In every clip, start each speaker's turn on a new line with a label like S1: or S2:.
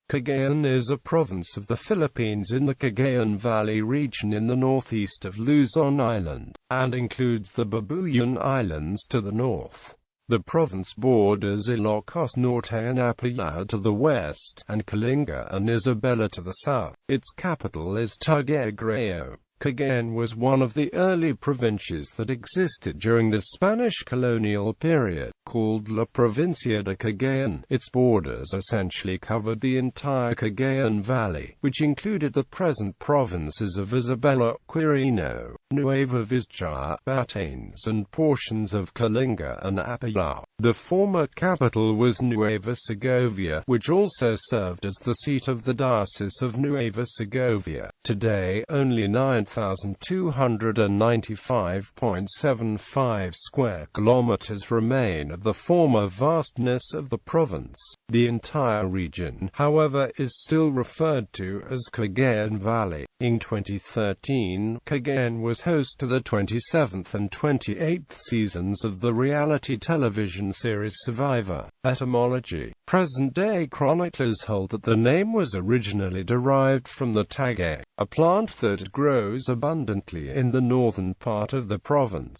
S1: Cagayan is a province of the Philippines in the Cagayan Valley region in the northeast of Luzon Island, and includes the Babuyan Islands to the north. The province borders Ilocos Norte and Apayao to the west, and Kalinga and Isabela to the south. Its capital is Tuguegarao. Cagayan was one of the early provincias that existed during the Spanish Colonial Period, called La Provincia de Cagayan. Its borders essentially covered the entire Cagayan Valley, which included the present provinces of Isabela, Quirino, Nueva Vizcaya, Batanes, and portions of Kalinga and Apayao. The former capital was Nueva Segovia, which also served as the seat of the Diocese of Nueva Segovia. Today, only 9,295.75 square kilometers remain of the former vastness of the province. The entire region, however, is still referred to as Cagayan Valley. In 2013, Cagayan was host to the 27th and 28th seasons of the reality television series Survivor. Etymology. Present-day chroniclers hold that the name was originally derived from the tagay, a plant that grows abundantly in the northern part of the province.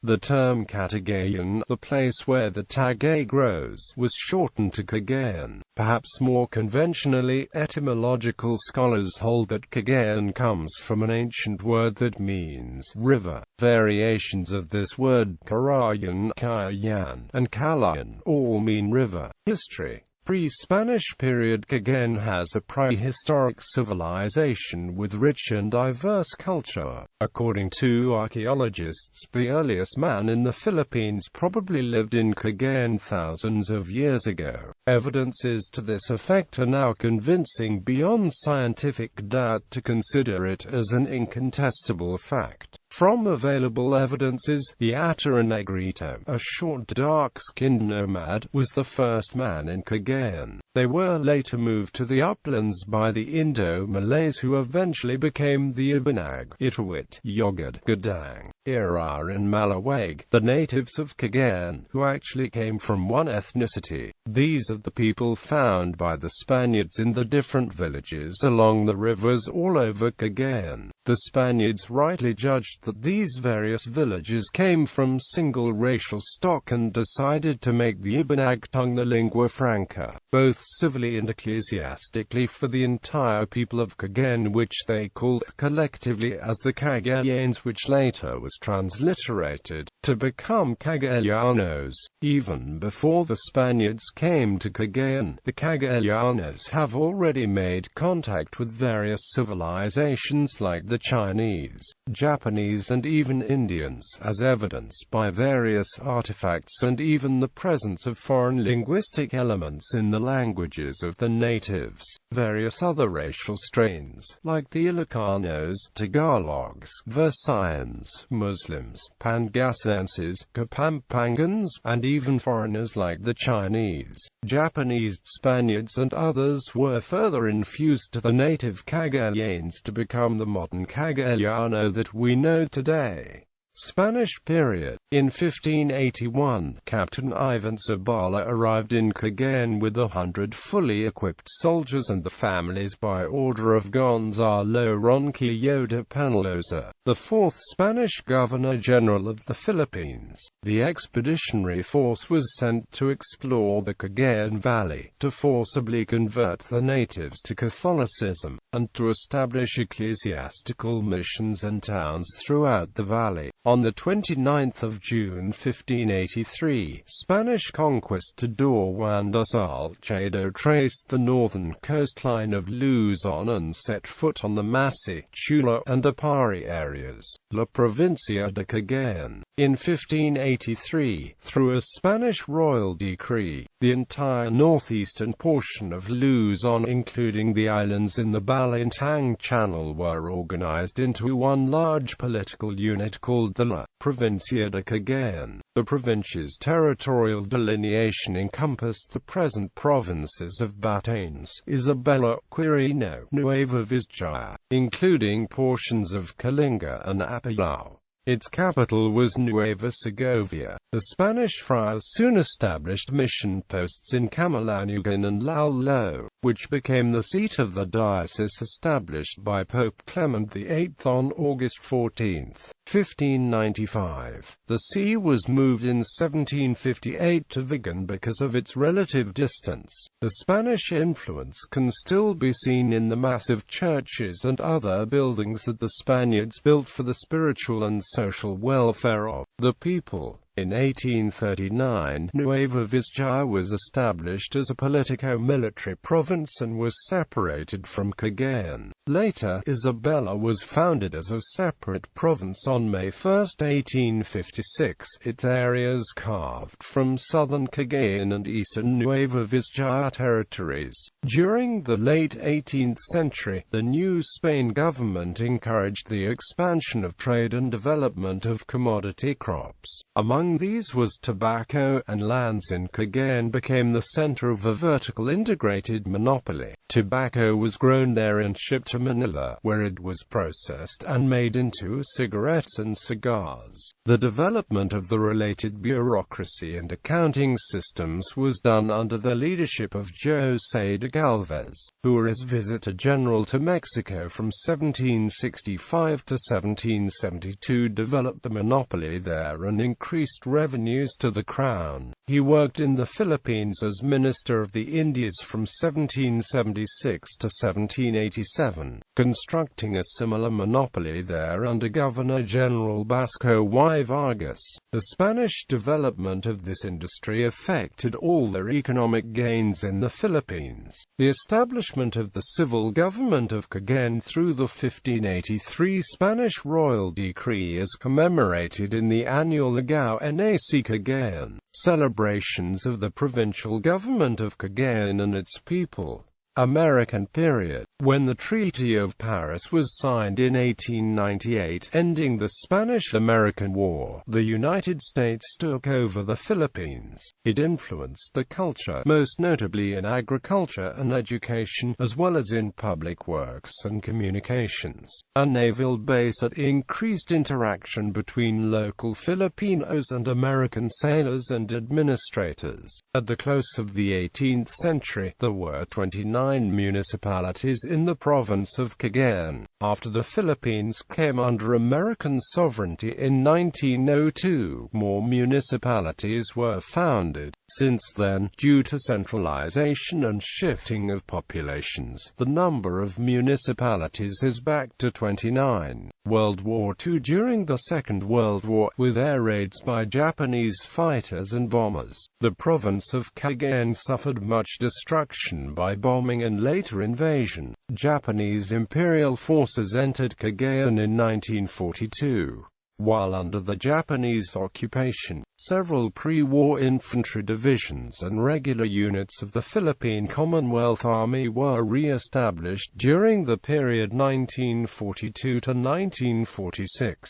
S1: The term Cagayan, the place where the tagay grows, was shortened to Cagayan. Perhaps more conventionally, etymological scholars hold that Cagayan comes from an ancient word that means river. Variations of this word, Carayan, Cagayan, and Calayan, all mean river. History. Pre-Spanish period Cagayan has a prehistoric civilization with rich and diverse culture. According to archaeologists, the earliest man in the Philippines probably lived in Cagayan thousands of years ago. Evidences to this effect are now convincing beyond scientific doubt to consider it as an incontestable fact. From available evidences, the Ata Negrito, a short dark-skinned nomad, was the first man in Cagayan. They were later moved to the uplands by the Indo-Malays who eventually became the Ibinag, Ituit, Yogad, Gadang, Ira and Malawag, the natives of Cagayan, who actually came from one ethnicity. These are the people found by the Spaniards in the different villages along the rivers all over Cagayan. The Spaniards rightly judged that these various villages came from single racial stock and decided to make the Ibinag tongue the lingua franca, both civilly and ecclesiastically, for the entire people of Cagayan, which they called collectively as the Cagayans, which later was transliterated to become Cagayanos. Even before the Spaniards came to Cagayan, the Cagayanos have already made contact with various civilizations like the Chinese, Japanese and even Indians, as evidenced by various artifacts and even the presence of foreign linguistic elements in the languages of the natives. Various other racial strains, like the Ilocanos, Tagalogs, Visayans, Muslims, Pangasinenses, Kapampangans, and even foreigners like the Chinese, Japanese, Spaniards and others were further infused to the native Cagayans to become the modern Cagayano that we know today. Spanish period. In 1581, Captain Ivan Zabala arrived in Cagayan with 100 fully equipped soldiers and the families by order of Gonzalo Ronquillo de Penaloza, the fourth Spanish Governor-General of the Philippines. The expeditionary force was sent to explore the Cagayan Valley, to forcibly convert the natives to Catholicism, and to establish ecclesiastical missions and towns throughout the valley. On the 29th of June 1583, Spanish conquistador Juan de Salcedo traced the northern coastline of Luzon and set foot on the Masi, Chula, and Apari areas, La Provincia de Cagayan. In 1583, through a Spanish royal decree, the entire northeastern portion of Luzon, including the islands in the Balintang Channel, were organized into one large political unit called the La Provincia de Cagayan. The provincia's territorial delineation encompassed the present provinces of Batanes, Isabela, Quirino, Nueva Vizcaya, including portions of Kalinga and Apayao. Its capital was Nueva Segovia. The Spanish friars soon established mission posts in Camalanigan and Laulo, which became the seat of the diocese established by Pope Clement VIII on August 14, 1595. The see was moved in 1758 to Vigan because of its relative distance. The Spanish influence can still be seen in the massive churches and other buildings that the Spaniards built for the spiritual and social welfare of the people. In 1839, Nueva Vizcaya was established as a politico-military province and was separated from Cagayan. Later, Isabela was founded as a separate province on May 1, 1856. Its areas carved from southern Cagayan and eastern Nueva Vizcaya territories. During the late 18th century, the New Spain government encouraged the expansion of trade and development of commodity crops. Among these was tobacco, and lands in Cagayan became the center of a vertical integrated monopoly. Tobacco was grown there and shipped to Manila, where it was processed and made into cigarettes and cigars. The development of the related bureaucracy and accounting systems was done under the leadership of José de Galvez, who was Visitor General to Mexico from 1765 to 1772, developed the monopoly there and increased revenues to the crown. He worked in the Philippines as Minister of the Indies from 1776 to 1787, constructing a similar monopoly there under Governor-General Basco y Vargas. The Spanish development of this industry affected all their economic gains in the Philippines. The establishment of the civil government of Cagayan through the 1583 Spanish royal decree is commemorated in the annual Agaw Nac Cagayan, celebrations of the provincial government of Cagayan and its people. American period. When the Treaty of Paris was signed in 1898, ending the Spanish-American War, the United States took over the Philippines. It influenced the culture, most notably in agriculture and education, as well as in public works and communications. A naval base that increased interaction between local Filipinos and American sailors and administrators. At the close of the 18th century, there were 29 municipalities in the province of Cagayan. After the Philippines came under American sovereignty in 1902, more municipalities were founded. Since then, due to centralization and shifting of populations, the number of municipalities is back to 29. World War II. During the Second World War, with air raids by Japanese fighters and bombers, the province of Cagayan suffered much destruction by bombing and later invasion. Japanese imperial forces entered Cagayan in 1942. While under the Japanese occupation, several pre-war infantry divisions and regular units of the Philippine Commonwealth Army were re-established during the period 1942 to 1946.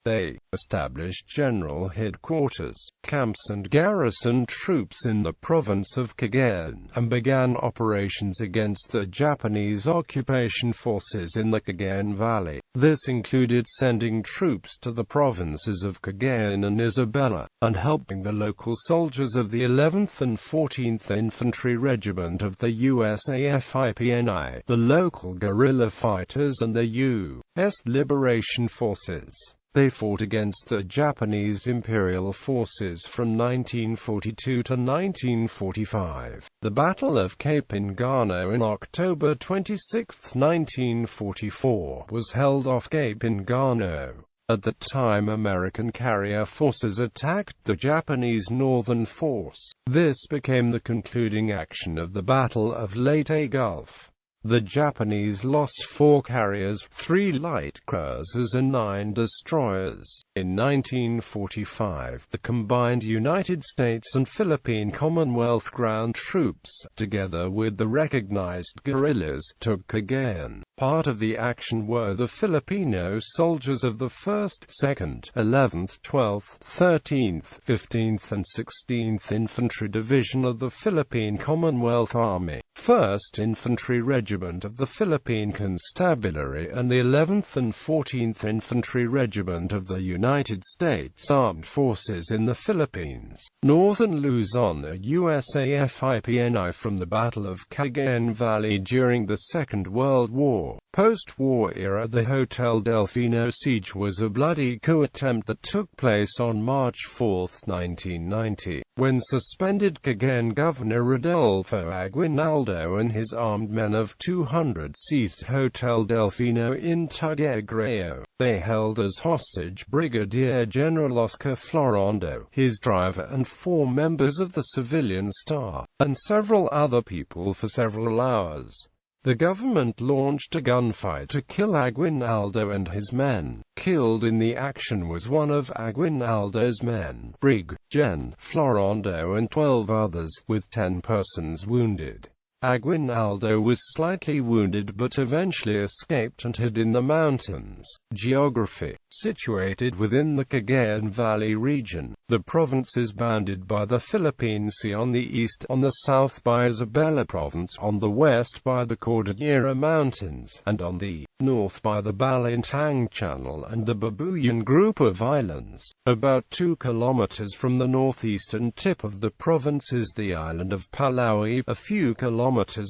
S1: They established general headquarters, camps and garrisoned troops in the province of Cagayan, and began operations against the Japanese occupation forces in the Cagayan Valley. This included sending troops to the provinces of Cagayan and Isabela, and helping the local soldiers of the 11th and 14th Infantry Regiment of the USAFIPNI, the local guerrilla fighters and the U.S. Liberation Forces. They fought against the Japanese imperial forces from 1942 to 1945. The Battle of Cape Engano in October 26, 1944, was held off Cape Engano. At the time, American carrier forces attacked the Japanese northern force. This became the concluding action of the Battle of Leyte Gulf. The Japanese lost 4 carriers, 3 light cruisers and 9 destroyers. In 1945, the combined United States and Philippine Commonwealth ground troops, together with the recognized guerrillas, took Cagayan. Part of the action were the Filipino soldiers of the 1st, 2nd, 11th, 12th, 13th, 15th and 16th Infantry Division of the Philippine Commonwealth Army, 1st Infantry Regiment Regiment of the Philippine Constabulary and the 11th and 14th Infantry Regiment of the United States Armed Forces in the Philippines. Northern Luzon, a USAFIPNI from the Battle of Cagayan Valley during the Second World War. Post-war era, the Hotel Delfino siege was a bloody coup attempt that took place on March 4, 1990, when suspended Cagayan Governor Rodolfo Aguinaldo and his armed men of 200 seized Hotel Delfino in Tuguegarao. They held as hostage Brigadier General Oscar Florondo, his driver and 4 members of the civilian staff, and several other people for several hours. The government launched a gunfight to kill Aguinaldo and his men. Killed in the action was one of Aguinaldo's men, Brig. Gen. Florondo, and 12 others, with 10 persons wounded. Aguinaldo was slightly wounded but eventually escaped and hid in the mountains. Geography. Situated within the Cagayan Valley region, the province is bounded by the Philippine Sea on the east, on the south by Isabela Province, on the west by the Cordillera Mountains, and on the north by the Balintang Channel and the Babuyan Group of Islands. About 2 kilometers from the northeastern tip of the province is the island of Palau. A few kilometers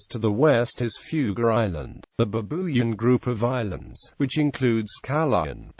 S1: to the west is Tuguegarao Island. The Babuyan Group of Islands, which includes Cagayan,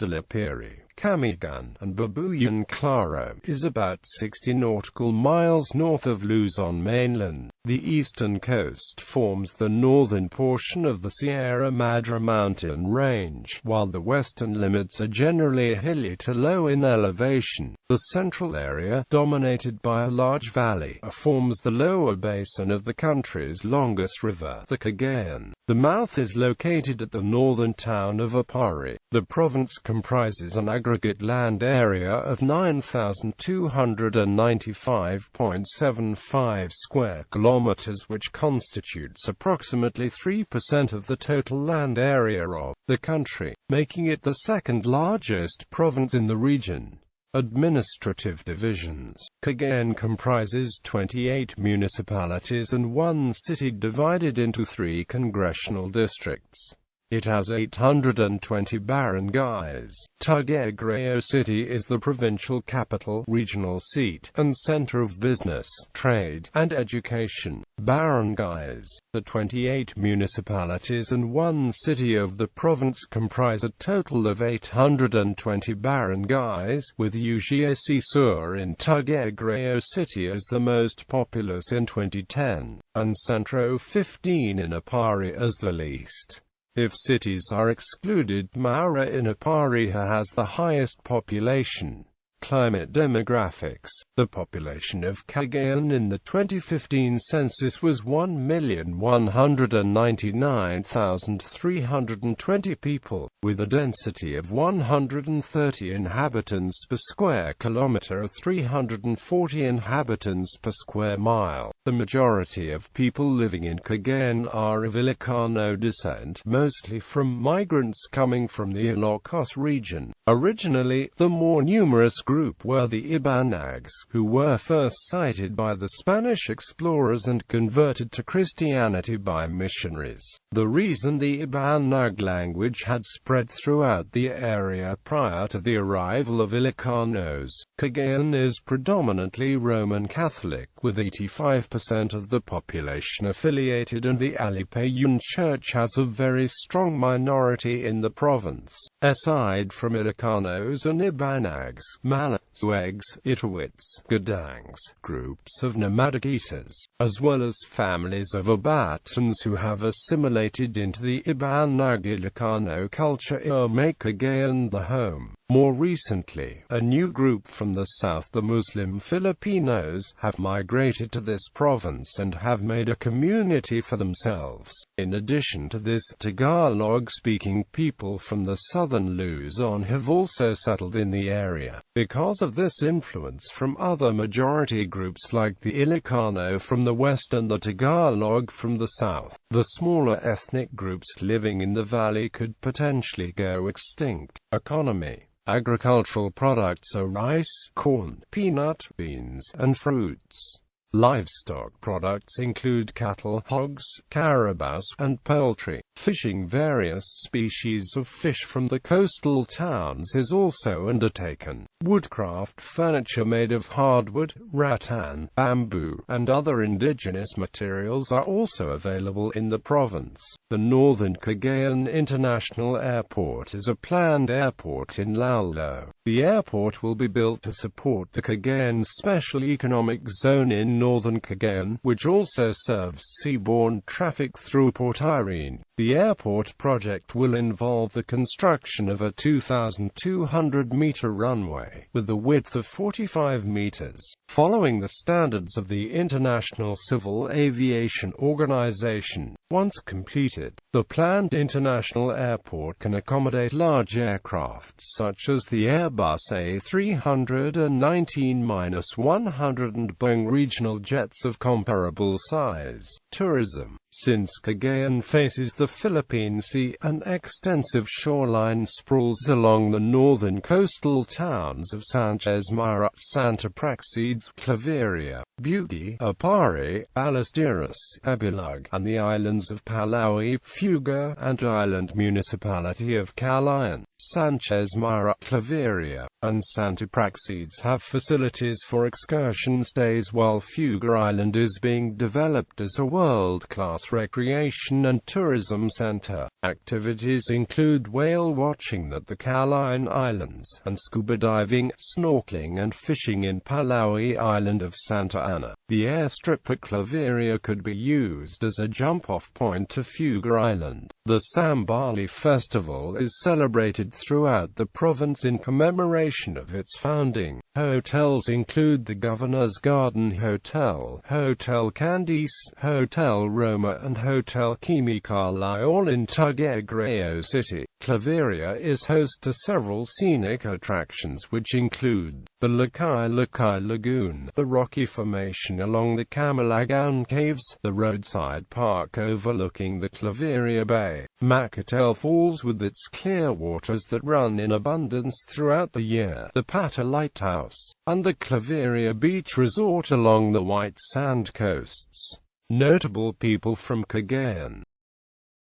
S1: Camigan, and Babuyan Claro, is about 60 nautical miles north of Luzon mainland. The eastern coast forms the northern portion of the Sierra Madre mountain range, while the western limits are generally hilly to low in elevation. The central area, dominated by a large valley, forms the lower basin of the country's longest river, the Cagayan. The mouth is located at the northern town of Apayao. The province comprises an aggregate land area of 9,295.75 square kilometers, which constitutes approximately 3% of the total land area of the country, making it the second largest province in the region. Administrative divisions. Cagayan comprises 28 municipalities and 1 city divided into 3 congressional districts. It has 820 barangays. Tuguegarao City is the provincial capital, regional seat, and center of business, trade, and education. Barangays. The 28 municipalities and 1 city of the province comprise a total of 820 barangays, with Ugiasi Sur in Tuguegarao City as the most populous in 2010, and Centro 15 in Apayao as the least. If cities are excluded, Maura in Apayao has the highest population. Climate demographics. The population of Cagayan in the 2015 census was 1,199,320 people, with a density of 130 inhabitants per square kilometer or 340 inhabitants per square mile. The majority of people living in Cagayan are of Ilocano descent, mostly from migrants coming from the Ilocos region. Originally, the more numerous group were the Ibanags, who were first sighted by the Spanish explorers and converted to Christianity by missionaries. The reason the Ibanag language had spread throughout the area prior to the arrival of Ilocanos. Cagayan is predominantly Roman Catholic, with 85% of the population affiliated, and the Alipayun Church has a very strong minority in the province. Aside from Ilocanos and Ibanags, Malazuegs, Itawits, Gadangs, groups of nomadic eaters, as well as families of Abatans who have assimilated into the Ibanag Ilocano culture, make Cagayan the home. More recently, a new group from the south, the Muslim Filipinos, have migrated to this province and have made a community for themselves. In addition to this, Tagalog-speaking people from the southern Luzon have also settled in the area. Because of this influence from other majority groups like the Ilocano from the west and the Tagalog from the south, the smaller ethnic groups living in the valley could potentially go extinct. Economy. Agricultural products are rice, corn, peanut, beans, and fruits. Livestock products include cattle, hogs, carabao, and poultry. Fishing various species of fish from the coastal towns is also undertaken. Woodcraft furniture made of hardwood, rattan, bamboo, and other indigenous materials are also available in the province. The Northern Cagayan International Airport is a planned airport in Laulo. The airport will be built to support the Cagayan Special Economic Zone in Northern Cagayan, which also serves seaborne traffic through Port Irene. The airport project will involve the construction of a 2,200-meter runway, with a width of 45 meters. Following the standards of the International Civil Aviation Organization, once completed, the planned international airport can accommodate large aircraft such as the Airbus A319-100 and Boeing regional jets of comparable size. Tourism. Since Cagayan faces the Philippine Sea, an extensive shoreline sprawls along the northern coastal towns of Sanchez Mira, Santa Praxedes, Claveria, Buki, Apari, Ballesteros, Ebilug, and the islands of Palawi, Fuga, and island municipality of Calayan. Sanchez Mira, Claveria, and Santa Praxedes have facilities for excursion stays, while Fuga Island is being developed as a world-class recreation and tourism center. Activities include whale watching at the Cagayan Islands, and scuba diving, snorkeling and fishing in Palawi Island of Santa Ana. The airstrip at Claveria could be used as a jump-off point to Fuga Island. The Sambali Festival is celebrated throughout the province in commemoration of its founding. Hotels include the Governor's Garden Hotel, Hotel Candice, Hotel Roma and Hotel Kimikali, all in Tuguegarao City. Claveria is host to several scenic attractions which include the Lakay Lagoon, the rocky formation along the Camalagan Caves, the roadside park overlooking the Claveria Bay, Macatel Falls with its clear waters that run in abundance throughout the year, the Pata Lighthouse, and the Claveria Beach Resort along the white sand coasts. Notable people from Cagayan.